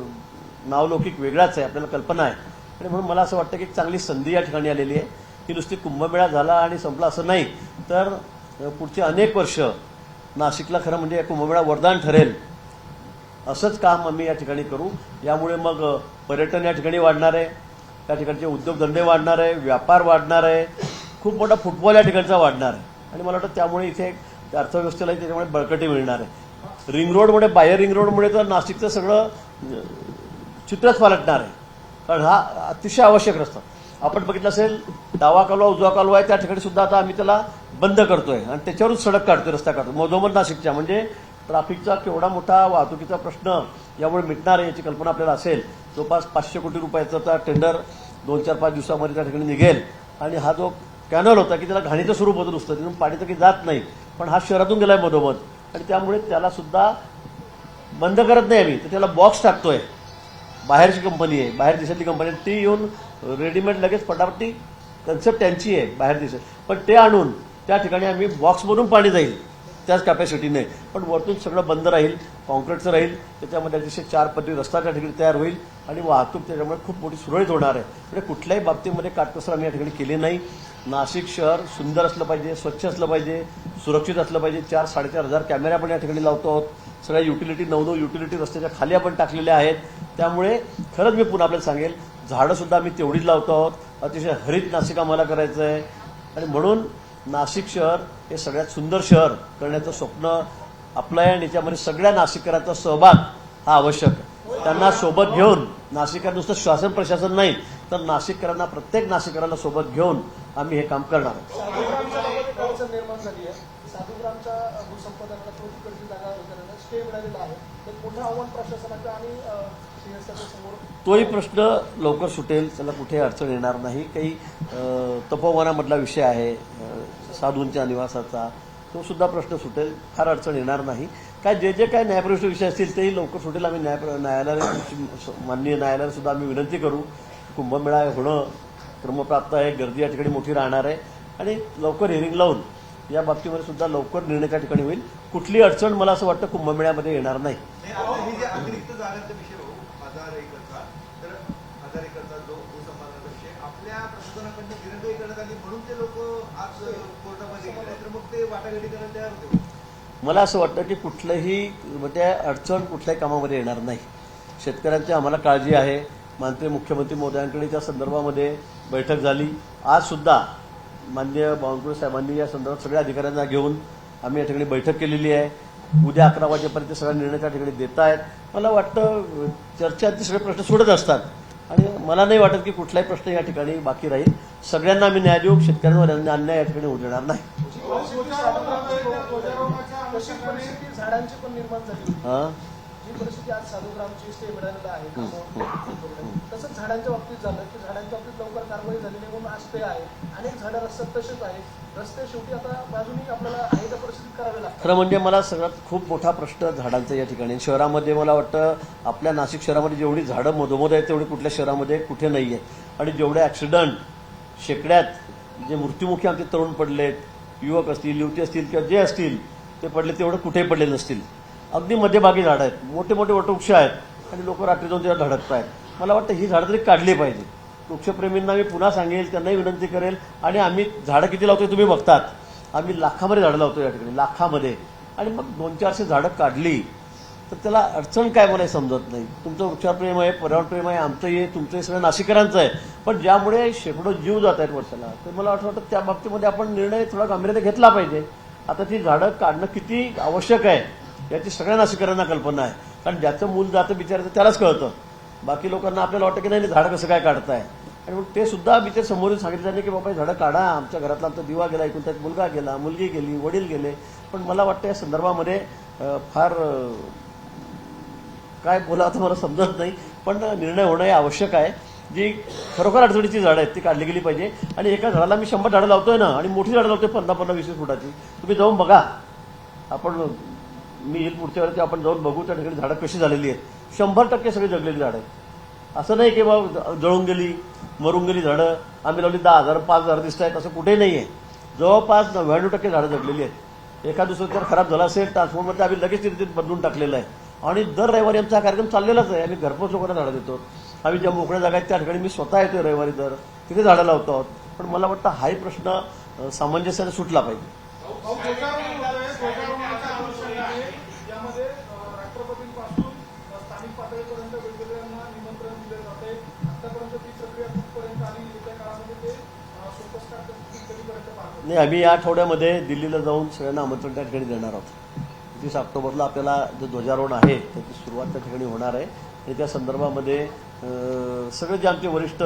नावलौकिक वेगळाच आहे, आपल्याला कल्पना आहे. आणि म्हणून मला असं वाटतं की एक चांगली संधी या ठिकाणी आलेली आहे की नुसती कुंभमेळा झाला आणि संपला असं नाही, तर पुढचे अनेक वर्ष नाशिकला खरं म्हणजे या कुंभमेळा वरदान ठरेल असंच काम आम्ही या ठिकाणी करू. यामुळे मग पर्यटन या ठिकाणी वाढणार आहे, त्या ठिकाणचे उद्योगधंदे वाढणार आहे, व्यापार वाढणार आहे, खूप मोठा फुटबॉल या ठिकाणचा वाढणार आहे आणि मला वाटतं त्यामुळे इथे अर्थव्यवस्थेलाही त्याच्यामुळे बळकटी मिळणार आहे. रिंग रोडमुळे, बाह्य रिंग रोडमुळे तर नाशिकचं सगळं चित्रच पालटणार आहे, कारण हा अतिशय आवश्यक रस्ता. आपण बघितलं असेल डावा कालवा उजवा कालवा आहे, त्या ठिकाणी सुद्धा आता आम्ही त्याला बंद करतोय आणि त्याच्यावरच सडक काढतोय, रस्ता काढतो मधोमध नाशिकच्या. म्हणजे ट्रॅफिकचा केवढा मोठा वाहतुकीचा प्रश्न यामुळे मिटणार आहे याची कल्पना आपल्याला असेल. जवळपास 500 कोटी रुपयाचा टेंडर 2-4-5 दिवसामध्ये त्या ठिकाणी निघेल आणि हा जो कॅनल होता की त्याला घाणीचं स्वरूप होतं नुसतं, तिथून पाणी तर काही जात नाही, पण हा शहरातून गेलाय मधोमध आणि त्यामुळे त्याला सुद्धा बंद करत नाही आम्ही, तर त्याला बॉक्स टाकतोय. बाहेरची कंपनी आहे, बाहेर देशातली कंपनी आहे, ती येऊन रेडीमेड लगेच फटाफटी कन्सेप्ट त्यांची आहे बाहेर देशात, पण ते आणून त्या ठिकाणी आम्ही बॉक्समधून पाणी जाईल त्याच कॅपॅसिटीने, पण वरतून सगळं बंद राहील, कॉन्क्रीटचं राहील. त्याच्यामध्ये अतिशय 4 पदरी रस्ता त्या ठिकाणी तयार होईल आणि वाहतूक त्याच्यामुळे खूप मोठी सुरळीत होणार आहे. म्हणजे कुठल्याही बाबतीमध्ये काटकसर आम्ही या ठिकाणी केली नाही. नाशिक शहर सुंदर असलं पाहिजे, स्वच्छ असलं पाहिजे, सुरक्षित असलं पाहिजे. 4-4.5 हजार कॅमेरा पण या ठिकाणी लावतो आहोत. सगळ्या युटिलिटी 9 युटिलिटी रस्त्याच्या खाली आपण टाकलेल्या आहेत. त्यामुळे खरंच मी पुन्हा आपल्याला सांगेल, झाडं सुद्धा आम्ही तेवढीच लावतो आहोत. अतिशय हरित नाशिक आम्हाला करायचं आहे आणि म्हणून नाशिक शहर हे सगळ्यात सुंदर शहर करण्याचं स्वप्न आपलं आहे आणि याच्यामध्ये सगळ्या नाशिककरांचा सहभाग हा आवश्यक आहे. त्यांना सोबत घेऊन, नाशिककर नुसतं शासन प्रशासन नाही तर नाशिककरांना, प्रत्येक नाशिककरांना सोबत घेऊन आम्ही हे काम करणार आहोत. साधुग्रामच्या बाबतीत अडचण निर्माण झाली आहे. साधुग्रामच्या भूसंपादनाला तिकडची जागा वितरणाला स्टे मिळालेला आहे, तर मोठं आव्हान प्रशासनाच्या आणि सिंहस्थाच्या समोर. तोही प्रश्न लवकर सुटेल, त्याला कुठे अडचण येणार नाही. काही तपोवनामधला विषय आहे साधूंच्या निवासाचा, तो सुद्धा प्रश्न सुटेल, फार अडचण येणार नाही. काय जे काय न्यायप्रविष्ट विषय असतील तेही लवकर सुटेल. आम्ही न्यायालयाला, माननीय न्यायालयाला सुद्धा आम्ही विनंती करू. कुंभमेळा होणं क्रमप्राप्त आहे, गर्दी या ठिकाणी मोठी राहणार आहे आणि लवकर हिअरिंग लावून या बाबतीमध्ये सुद्धा लवकर निर्णय त्या ठिकाणी होईल. कुठली अडचण मला असं वाटतं कुंभमेळ्यामध्ये येणार नाही. हे जे अतिरिक्त जागांचा विषय भाऊ, 1000 एकरचा, तर 1000 एकरचा जो भूसंपादनाचा विषय आपल्या प्रशासनाकडनं दिरंगाई करण्यात आली म्हणून ते लोक आज कोर्टामध्ये गेले, तर मग ते वाटाघाटी करायला तयार होते. मला असं वाटतं की कुठलंही त्या अडचण कुठल्याही कामामध्ये येणार नाही. शेतकऱ्यांची आम्हाला काळजी आहे. माननीय मुख्यमंत्री महोदयांकडे त्या संदर्भामध्ये बैठक झाली. आज सुद्धा माननीय बावनकुळे साहेबांनी या संदर्भात सगळ्या अधिकाऱ्यांना घेऊन आम्ही या ठिकाणी बैठक केलेली आहे. उद्या 11 वाजेपर्यंत सगळा निर्णय त्या ठिकाणी देत आहेत. मला वाटतं चर्चेत सगळे प्रश्न सोडत असतात आणि मला नाही वाटत की कुठलाही प्रश्न या ठिकाणी बाकी राहील. सगळ्यांना आम्ही न्याय देऊ, शेतकऱ्यांवर अन्याय या ठिकाणी होऊ देणार नाही. तशी परिस्थिती झाडांची पण निर्माण झाली होती. हां जी परिस्थिती आज साधूग्रामची स्टे मिळालेलं आहे तसंच झाडांच्या बाबतीत झालं की झाडांच्या बाबतीत लवकर कारवाई झाली नाही म्हणून आज स्टे आहे. अनेक झाडं रस्त्यात तसेच आहेत. रस्ते शेवटी आता बाजूनी आपल्याला आहे त्या परिस्थितीत करावे लागतात. खरं म्हणजे मला सगळ्यात खूप मोठा प्रश्न झाडांचा या ठिकाणी. शहरामध्ये मला वाटतं आपल्या नाशिक शहरामध्ये जेवढी झाडं मधोमध आहेत तेवढी कुठल्या शहरामध्ये कुठे नाही आहे. आणि जेवढे ॲक्सिडंट शेकड्यात जे मृत्युमुखी आमचे तरुण पडलेत, युवक असतील, युवती असतील किंवा जे असतील ते पडले तेवढं कुठेही पडले नसतील. अगदी मध्यभागी झाडं आहेत, मोठे मोठे वटवृक्ष आहेत आणि लोक रात्री जाऊन त्याला धडकत आहेत. मला वाटतं ही झाडं तरी काढली पाहिजे. वृक्षप्रेमींना मी पुन्हा सांगेल, त्यांनाही विनंती करेल. आणि आम्ही झाडं किती लावतोय तुम्ही बघतात. आम्ही लाखामध्ये झाडं लावतो या ठिकाणी, लाखामध्ये. आणि मग 200-400 झाडं काढली तर त्याला अडचण काय मला समजत नाही. तुमचं वृक्षप्रेम आहे, पर्यावरणप्रेम आहे, आमचंही आहे, तुमचंही सगळं नाशिकरांचं आहे. पण ज्यामुळे शेकडो जीव जात आहेत वर्षाला, तर मला असं वाटतं त्या बाबतीमध्ये आपण निर्णय थोडा गांभीर्याने घेतला पाहिजे. आता ती झाडं काढणं किती आवश्यक आहे याची सगळ्या नाशिकरांना कल्पना आहे. कारण ज्याचं मूल जातं बिचारायचं त्यालाच कळतं. बाकी लोकांना आपल्याला वाटतं की नाही झाडं कसं काय काढताय. आणि मग ते सुद्धा बिचार समोरून सांगितलं नाही की बाबा झाडं काढा. आमच्या घरातला आमचा दिवा गेला, ऐकून त्यात मुलगा गेला, मुलगी गेली, वडील गेले. पण मला वाटतं या संदर्भामध्ये फार काय बोला आता मला समजत नाही. पण निर्णय होणं हे आवश्यक आहे. जी खरोखर अडचणीची झाडं आहेत ती काढली गेली पाहिजे. आणि एका झाडाला मी 100 झाडं लावतोय ना, आणि मोठी झाडं लावतोय 15-20 फुटाची. तुम्ही जाऊन बघा. आपण मी येईल पुढच्या वेळेस आपण जाऊन बघू त्या ठिकाणी झाडं कशी झालेली आहेत. 100% सगळी जगलेली झाडं आहेत. असं नाही की बाबा जळून गेली, मरून गेली झाडं, आम्ही लावली 10,000 5,000 दिसत आहेत, असं कुठेही नाही आहे. जवळपास 99% झाडं जगलेली आहेत. एका दुसरं जर खराब झाला असेल ट्रान्सफॉर्मरमध्ये आम्ही लगेच तिथे बदलून टाकलेलं आहे. आणि दर रविवारी आमचा हा कार्यक्रम चाललेलाच आहे. आम्ही घरपोच लोकांना झाडं देतो. आम्ही ज्या मोकळ्या जागा आहेत त्या ठिकाणी मी स्वतः येतोय रविवारी, दर तिथे झाडं लावतो आहोत. पण मला वाटतं हाही प्रश्न सामंजस्याने सुटला पाहिजे. यामध्ये राष्ट्रपतींपासून स्थानिक पातळीपर्यंत वेगवेगळ्यांना निमंत्रण दिले जाते. आतापर्यंत ती प्रक्रिया कुठपर्यंत आणि येत्या काळामध्ये ते सुपरस्टार कधीपर्यंत पाहतो. नाही, आम्ही या आठवड्यामध्ये दिल्लीला जाऊन सगळ्यांना आमंत्रण त्या ठिकाणी देणार आहोत. 30 ऑक्टोबरला आपल्याला जो ध्वजारोहण आहे त्याची सुरुवात त्या ठिकाणी होणार आहे. आणि त्या संदर्भामध्ये सगळे जे आमचे वरिष्ठ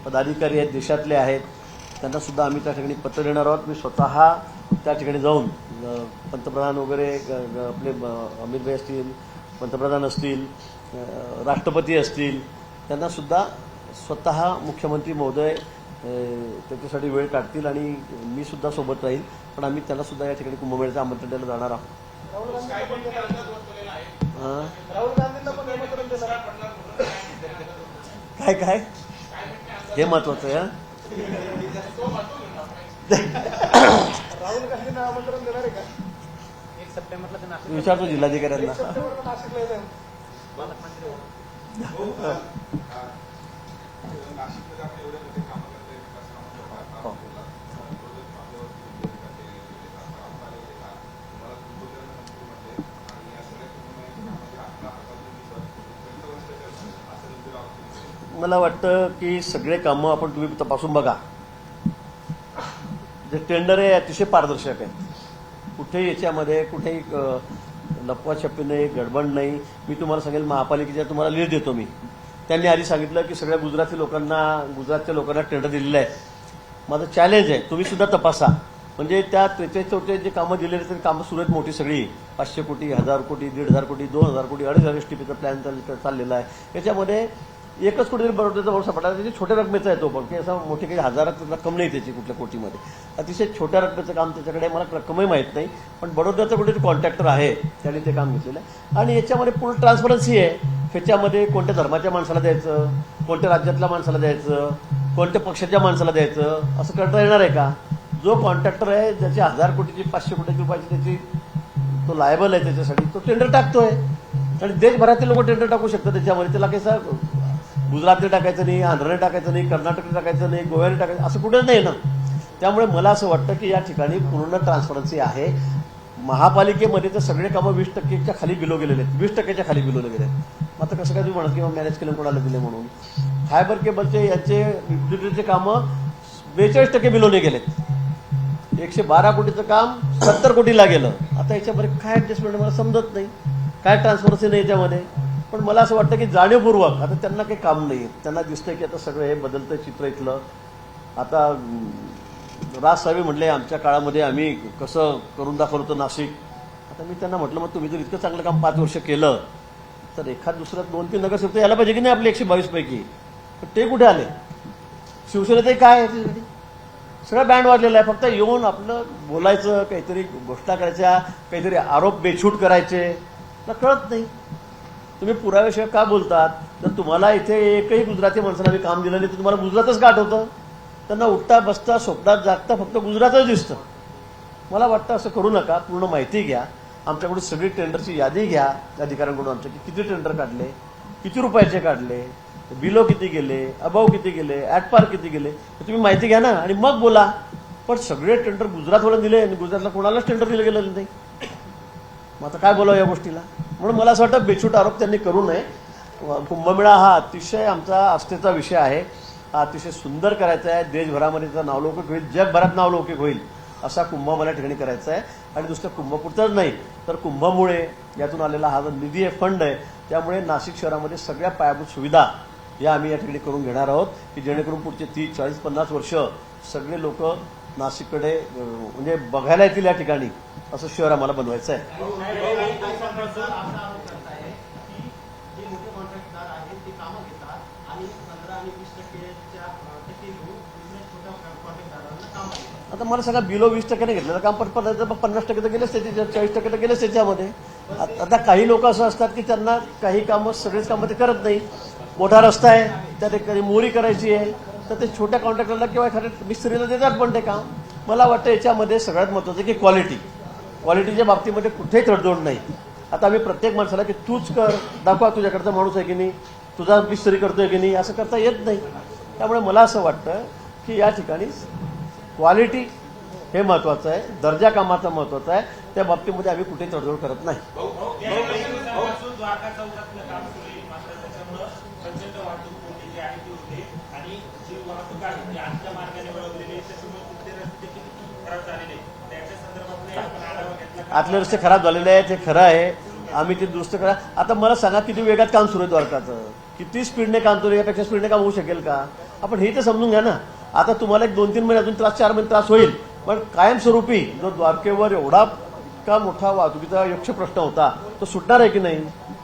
पदाधिकारी आहेत, देशातले आहेत, त्यांना सुद्धा आम्ही त्या ठिकाणी पत्र देणार आहोत. मी स्वतः त्या ठिकाणी जाऊन पंतप्रधान वगैरे आपले अमित भाई असतील, पंतप्रधान असतील, राष्ट्रपती असतील, त्यांना सुद्धा स्वतः मुख्यमंत्री महोदय त्याच्यासाठी वेळ काढतील आणि मी सुद्धा सोबत राहील. पण आम्ही त्यांना सुद्धा या ठिकाणी कुंभमेळ्याचं आमंत्रण द्यायला जाणार आहोत. राहुल गांधींना पण निमंत्रण देणार. काय काय हे महत्वाचं आहे. राहुल गांधींना आमंत्रण देणार आहे का? 1 सप्टेंबरला ते नाशिक विचारतो जिल्हाधिकाऱ्यांना. नाशिकला येत आहे. नाशिकमध्ये आपण एवढे मोठे कामं करतोय, विकास कामांच्या हो. मला वाटतं की सगळे कामं आपण तुम्ही तपासून बघा. जे टेंडर आहे अतिशय पारदर्शक आहे. कुठेही याच्यामध्ये कुठेही लपवाछपी नाही, गडबड नाही. मी तुम्हाला सांगेल, महापालिकेच्या तुम्हाला लिस्ट देतो मी. त्यांनी आधी सांगितलं की सगळ्या गुजरातच्या लोकांना टेंडर दिलेलं आहे. माझं चॅलेंज आहे, तुम्ही सुद्धा तपासा. म्हणजे त्या 43 जे कामं दिलेले आहेत कामं सुरू आहेत मोठी सगळी. 500 कोटी, 1000 कोटी, 1,500 कोटी, 2,000 कोटी, 2,500 STPचा प्लॅन चाललेला आहे. याच्यामध्ये एकच कोटी बरोबरचा भरोसा पडला. त्याची छोट्या रकमेचा आहे तो, पण की असं मोठी काही हजारात रक्कम नाही त्याची कुठल्या कोटीमध्ये. अतिशय छोट्या रकमेचं काम त्याच्याकडे, मला रक्कमही माहीत नाही. पण बडोद्याचा कुठे कॉन्ट्रॅक्टर आहे, त्याने ते काम घेतलेलं आहे. आणि याच्यामध्ये पूर्ण ट्रान्सपरन्सी आहे. ह्याच्यामध्ये कोणत्या धर्माच्या माणसाला द्यायचं, कोणत्या राज्यातल्या माणसाला द्यायचं, कोणत्या पक्षाच्या माणसाला द्यायचं, असं करता येणार आहे का? जो कॉन्ट्रॅक्टर आहे ज्याची 1000 कोटीची 500 कोटी रुपयाची त्याची तो लायबल आहे त्याच्यासाठी, तो टेंडर टाकतोय. आणि देशभरातील लोक टेंडर टाकू शकतात त्याच्यामध्ये. त्याला कसं गुजरातने टाकायचं नाही, आंध्रने टाकायचं नाही, कर्नाटकने टाकायचं नाही, गोव्याने टाकायचं असं कुठंच नाही ना. त्यामुळे मला असं वाटतं की या ठिकाणी पूर्ण ट्रान्सपरन्सी आहे. महापालिकेमध्ये तर सगळे कामं 20% खाली बिलो गेलेले आहेत, 20% खाली बिलोले गेले आहेत. मात्र कसं काय तुम्ही म्हणत किंवा मॅनेज केलं कोणाला दिले म्हणून. फायबर केबलचे याचे युटिलिटीचे कामं 42% बिलोने गेलेत. 112 कोटीचं काम 70 कोटीला गेलं. आता याच्यामध्ये काय ऍडजस्टमेंट मला समजत नाही, काय ट्रान्सपरन्सी नाही याच्यामध्ये. पण मला असं वाटतं की जाणीवपूर्वक आता त्यांना काही काम नाही. त्यांना दिसतंय की आता सगळं हे बदलतं चित्र इथलं. आता राज साहेब म्हणले आमच्या काळामध्ये आम्ही कसं करून दाखवलं होतं नाशिक. आता मी त्यांना म्हटलं मग तुम्ही जर इतकं चांगलं काम 5 वर्ष केलं तर एखाद दुसऱ्या 2-3 नगरसेवक यायला पाहिजे की नाही आपले 122 पैकी. पण ते कुठे आले? शिवसेनेतही काय आहे त्याच्यासाठी? सगळं बँड वाजलेलं आहे. फक्त येऊन आपलं बोलायचं, काहीतरी घोषणा करायच्या, काहीतरी आरोप बेछूट करायचे. मला कळत नाही तुम्ही पुराव्याशिवाय का बोलतात. जर तुम्हाला इथे एकही गुजराती माणसाला मी काम दिलं नाही तर तुम्हाला गुजरातच का आठवतं? त्यांना उठता बसता स्वप्नात जागता फक्त गुजरातच दिसतं. मला वाटतं असं करू नका. पूर्ण माहिती घ्या. आमच्याकडून सगळी टेंडरची यादी घ्या अधिकाऱ्यांकडून आमच्या की किती टेंडर काढले, किती रुपयाचे काढले, बिलो किती गेले, अबाव किती गेले, ॲटपार किती गेले, तुम्ही माहिती घ्या ना आणि मग बोला. पण सगळे टेंडर गुजरातवाला दिले आणि गुजरातला कोणालाच टेंडर दिलं गेलं नाही. मग आता काय बोलावं या गोष्टीला? म्हणून मला असं वाटतं बेछूट आरोप त्यांनी करू नये. कुंभमेळा हा अतिशय आमचा आस्थेचा विषय आहे. हा अतिशय सुंदर करायचा आहे. देशभरामध्ये त्याचं नावलौकिक होईल, जगभरात नावलौकिक होईल असा कुंभमेळा ठिकाणी करायचा आहे. आणि नुसतं कुंभपुरतंच नाही तर कुंभमुळे यातून आलेला हा जो निधी आहे, फंड आहे, त्यामुळे नाशिक शहरामध्ये सगळ्या पायाभूत सुविधा या आम्ही या ठिकाणी करून घेणार आहोत की जेणेकरून पुढचे 30, 40, 50 वर्ष सगळे लोक नाशिककडे म्हणजे बघायला येतील या ठिकाणी असं शहर आम्हाला बनवायचं आहे. आता मला सांगा बिलो 20% घेतलं काम पण 50% तर गेलेच त्याचे, 40% तर गेलेच त्याच्यामध्ये. आता काही लोक असं असतात की त्यांना काही कामं सगळेच कामं ते करत नाही. मोठा रस्ता आहे त्यात एखादी मोरी करायची आहे तर ते छोट्या कॉन्ट्रॅक्टरला किंवा एखाद्या मिस्त्रीला देतात पण ते काम. मला वाटतं याच्यामध्ये सगळ्यात महत्त्वाचं की क्वालिटीच्या बाबतीमध्ये कुठेही तडजोड नाही. आता आम्ही प्रत्येक माणसाला की तूच कर, दाखवा तुझ्याकडचा माणूस आहे की नाही, तुझा मिस्त्री करतोय की नाही, असं करता येत नाही. त्यामुळे मला असं वाटतं की या ठिकाणी क्वालिटी हे महत्वाचं आहे, दर्जा कामाचा महत्वाचा आहे. त्या बाबतीमध्ये आम्ही कुठेही तडजोड करत नाही. द्वारका चौकातलं काम सुरू आहे, मात्र त्याच्यामुळं प्रचंड वाहतूक कोंडी जी आहे ती होते आणि जी वाहतूक आहे ती आजच्या मार्गाने वळवलेली आहे. त्याच्यामुळे कुठले रस्ते किती खराब झालेले आहेत त्याच्या संदर्भात आपण आढावा घेतला. आतले रस्ते खराब झालेले आहेत, हे खरं आहे. आम्ही ते दुरुस्त करा. आता मला सांगा किती वेगात काम सुरू आहे द्वारकाचं, किती स्पीडने काम सुरू आहे, यापेक्षा स्पीडने काम होऊ शकेल का? आपण हे तर समजून घ्या ना. आता तुम्हाला 1-2-3 महिने अजून 4 महिने त्रास होईल, पण कायमस्वरूपी जो द्वारकेवर एवढा का मोठा वाहतुकीचा यक्ष प्रश्न होता तो सुटणार आहे की नाही?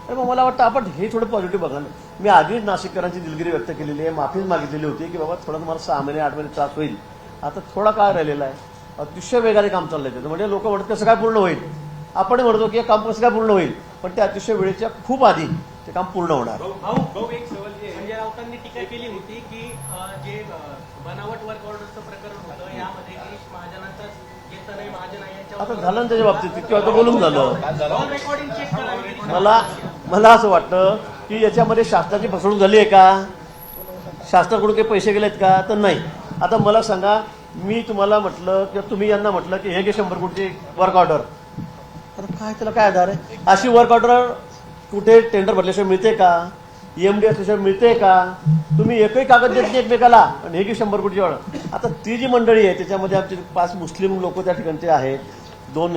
तर मग मला वाटतं आपण हे थोडं पॉझिटिव्ह बघा. मी आधीच नाशिककरांची दिलगिरी व्यक्त केलेली आहे, माफीच मागितलेली होती की बाबा थोडा तुम्हाला 6 महिने 8 महिने त्रास होईल. आता थोडा काळ राहिलेला आहे, अतिशय वेगाने काम चाललंय त्याचं. म्हणजे लोक म्हणत कसं काय पूर्ण होईल, आपण म्हणतो की काम कसं काय पूर्ण होईल, पण ते अतिशय वेळेच्या खूप आधी ते काम पूर्ण होणार. भाऊ एक सवाल संजय राऊतांनी टीका केली होती की जे बनावट वर्क ऑर्डरचं प्रकरण होतं यामध्ये गिरीश महाजनांचा जे तनय महाजन आहे आता झालं ना त्याच्या बाबतीत, किंवा आता बोलून झालं. रेकॉर्डिंग चेक करावी. मला असं वाटतं की याच्यामध्ये शासनाची फसवणूक झाली आहे का, शासनाकडून काही पैसे गेलेत का, तर नाही. आता मला सांगा, मी तुम्हाला म्हटलं किंवा तुम्ही यांना म्हटलं की हे घे 100 कोटीची वर्क ऑर्डर, तर काय त्याला काय आधार आहे? अशी वर्क ऑर्डर कुठे टेंडर भरल्याशिवाय मिळते का, EMD असल्याशिवाय मिळते का? तुम्ही एकही कागद देत नाही एकमेकाला आणि हे की 100 कोटीची ऑर्डर. आता ती जी मंडळी आहे त्याच्यामध्ये आमचे 5 मुस्लिम लोक त्या ठिकाणचे आहेत, 2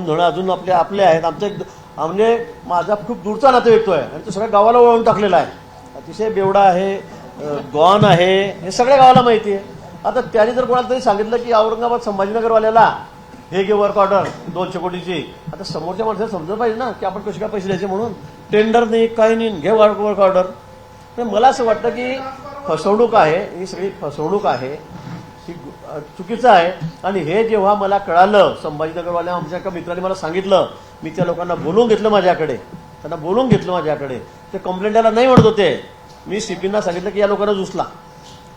जण अजून आपले आहेत. आमचे म्हणजे माझा खूप दूरचा नातेवाईक आहे आणि तो सगळ्या गावाला वळवून टाकलेला आहे. अतिशय बेवडा आहे, गॉन आहे, हे सगळ्या गावाला माहिती आहे. आता त्याने जर कोणाला तरी सांगितलं की औरंगाबाद संभाजीनगरवाल्याला हे घे वर्क ऑर्डर 200 कोटीची, आता समोरच्या माणसाला समजलं पाहिजे ना की आपण कसे काय पैसे द्यायचे म्हणून. टेंडर नाही, काही नाही, घे वर्क ऑर्डर. तर मला असं वाटतं की फसवणूक आहे, ही सगळी फसवणूक आहे, ही चुकीचं आहे. आणि हे जेव्हा मला कळालं, संभाजीनगरवाल्या आमच्या एका मित्राने मला सांगितलं, मी त्या लोकांना बोलवून घेतलं माझ्याकडे, ते कंप्लेंट द्यायला नाही म्हणत होते. मी CPना सांगितलं की या लोकांना उचला,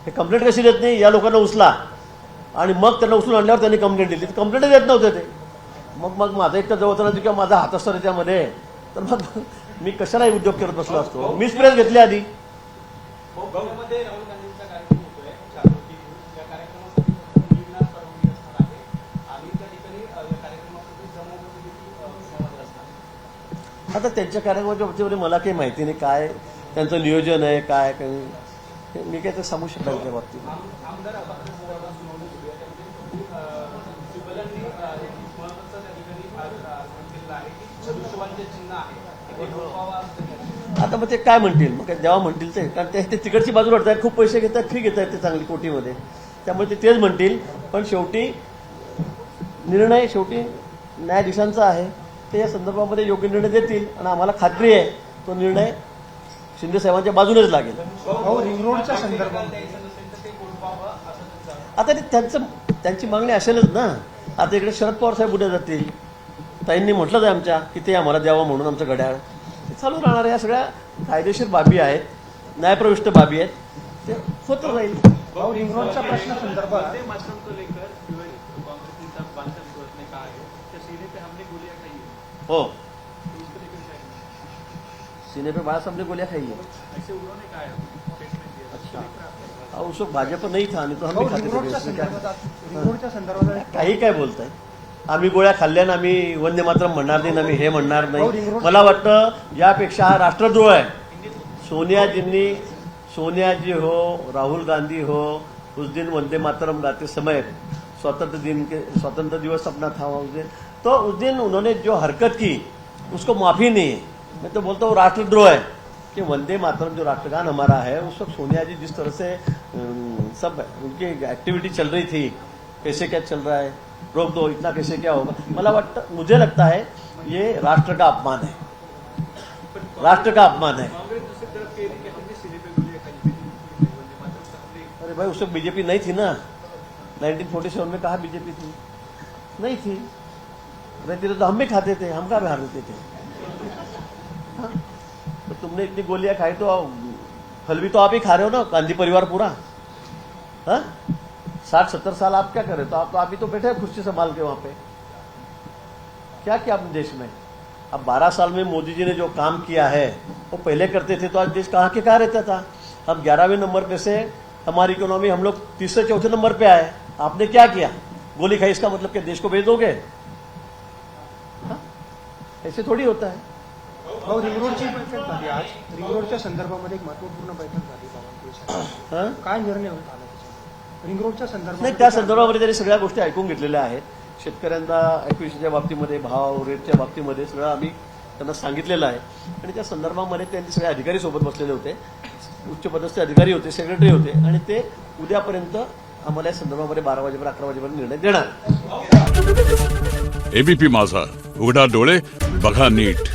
हे कंप्लेंट कशी देत नाही, या लोकांना उचला. आणि मग त्यांना उचलून आणल्यावर त्यांनी कंप्लेंट दिली, कंप्लेंट देत नव्हते ते. मग माझा एक तर जवळचा किंवा माझा हात असतो त्याच्यामध्ये, तर मग मी कशाला उद्योग करत बसलो असतो. मीच प्रेस घेतली आधी. मध्ये राहुल गांधींचा कार्यक्रम होतोय जागृती घेऊन, या कार्यक्रमासाठी निर्णय परवानगी असणार आहे आणि त्या ठिकाणी या कार्यक्रमासाठी जम्मूमध्ये असणार. आता त्यांच्या कार्यक्रमाच्या बाबतीमध्ये मला काही माहिती नाही, काय त्यांचं नियोजन आहे, काय काही मी काय ते सांगू शकणार त्या बाबतीत. आमदार सुनावणी सुरू आहे त्यामध्ये सिब्बलांनी महत्वाचं त्या ठिकाणी केलेलं आहे की दृश्यवानचे चिन्ह आहे ते ठोकवावा असं. आता मग ते काय म्हणतील, मग जेव्हा म्हणतील ते, कारण ते तिकडची बाजू वाटतात, खूप पैसे घेतात, फी घेतात ते चांगली कोटीमध्ये. त्यामुळे ते तेच म्हणतील. पण शेवटी निर्णय न्यायाधीशांचा आहे. ते या संदर्भामध्ये योग्य निर्णय देतील आणि आम्हाला खात्री आहे तो निर्णय शिंदे साहेबांच्या बाजूनेच लागेल. भाऊ रिंग रोडच्या संदर्भात आता ते त्यांची मागणी असेलच ना. आता इकडे शरद पवार साहेब उद्या जातील. ताईंनी म्हटलंच आहे आमच्या की ते आम्हाला द्यावं म्हणून आमचं घड्याळ. ते चालू राहणार. या सगळ्या कायदेशीर बाबी आहेत, न्यायप्रविष्ट बाबी आहेत, ते होत राहील. भाऊ रिंग रोडच्या प्रश्नासंदर्भात वंदे मातरम को लेकर जो है कांग्रेस नेता बांसल सूरत ने कहा है कि सीने पे हमने गोलियां खाई है, हो, तो इसको लेकर क्या कहेंगे? सीने पे बाळासाहेब ने गोलियां खाई है. ऐसे उन्होंने कहा है स्टेटमेंट दिया, उसको लेकर आप उस वक्त भाजप नहीं था नहीं तो हम भाऊ भी खाते रिंग रोडच्या थे. इसमें क्या? संदर्भात रिंग रोडच्या संदर्भात काही काय बोलताय. आम्ही गोळ्या खाल्ल्यानं आम्ही वंदे मातरम म्हणणार नाही, आम्ही हे म्हणणार नाही. मला वाटतं यापेक्षा हा राष्ट्रद्रोह आहे. सोनिया जी हो, राहुल गांधी हो, उस दिन वंदे मातरम गाते समय स्वतंत्र दिवस अपना था उस दिन, तो उस दिन उन्होंने जो हरकत की उसको माफी नहीं है. मैं तो बोलता हूँ राष्ट्रद्रोह है कि वंदे मातरम जो राष्ट्रगान हमारा है उस वक्त सोनिया जी जिस तरह से सब उनकी एक्टिविटी चल रही थी, कैसे क्या चल रहा है, रोक दो इतना कैसे क्या होगा. मला वाटतं, मुझे लगता है ये राष्ट्र का अपमान है, राष्ट्र का अपमान है. कांग्रेस दूसरी तरफ कह रही कि हमने सीने पे गोलियां खाई है, वंदे मातरम से हमने अरे भाई उस वक्त बीजेपी नहीं थी ना. 1947 में कहा बीजेपी थी, नहीं थी. रहती तो हम भी खाते थे, हम कहाँ बिहार देते थे. हाँ? तो तुमने इतनी गोलियां खाई तो फल भी तो आप ही खा रहे हो ना, गांधी परिवार पूरा. हाँ, 60-70 साल आप क्या कर रहे हो? तो आप ही तो बैठे हैं कुर्सी संभाल के वहां पे. क्या किया अपने देश में? अब 12 साल में मोदी जी ने जो काम किया है वो पहले करते थे तो आज देश कहाँ के कहाँ रहता था. अब 11वें नंबर पे से हमारी इकोनॉमी हम लोग 3-4 नंबर पे आए. आपने क्या किया? गोली खाई, इसका मतलब क्या देश को भेज दोगे? हाँ? ऐसे थोड़ी होता है. भाऊ रिंग रोडची बैठक झाली आज. रिंग रोडच्या संदर्भामध्ये एक महत्वपूर्ण बैठक झाली बावनकुळेसाठी. हाँ? काय निर्णय होत आला त्याच्यामध्ये रिंग रोडच्या संदर्भात? नाही, त्या संदर्भामध्ये त्यांनी सगळ्या गोष्टी ऐकून घेतलेल्या आहेत. शेतकऱ्यांना ॲक्विजिशनच्या बाबतीमध्ये, भाव रेटच्या बाबतीमध्ये सगळं आम्ही त्यांना सांगितलेलं आहे. आणि त्या संदर्भामध्ये त्यांचे सगळे अधिकारी सोबत बसलेले होते, उच्च पदस्थ अधिकारी होते, सेक्रेटरी होते. आणि ते उद्यापर्यंत आम्हाला या संदर्भामध्ये 12 वाजेपर्यंत 11 वाजेपर्यंत निर्णय देणार. एबीपी माझा, उघडा डोळे बघा नीट.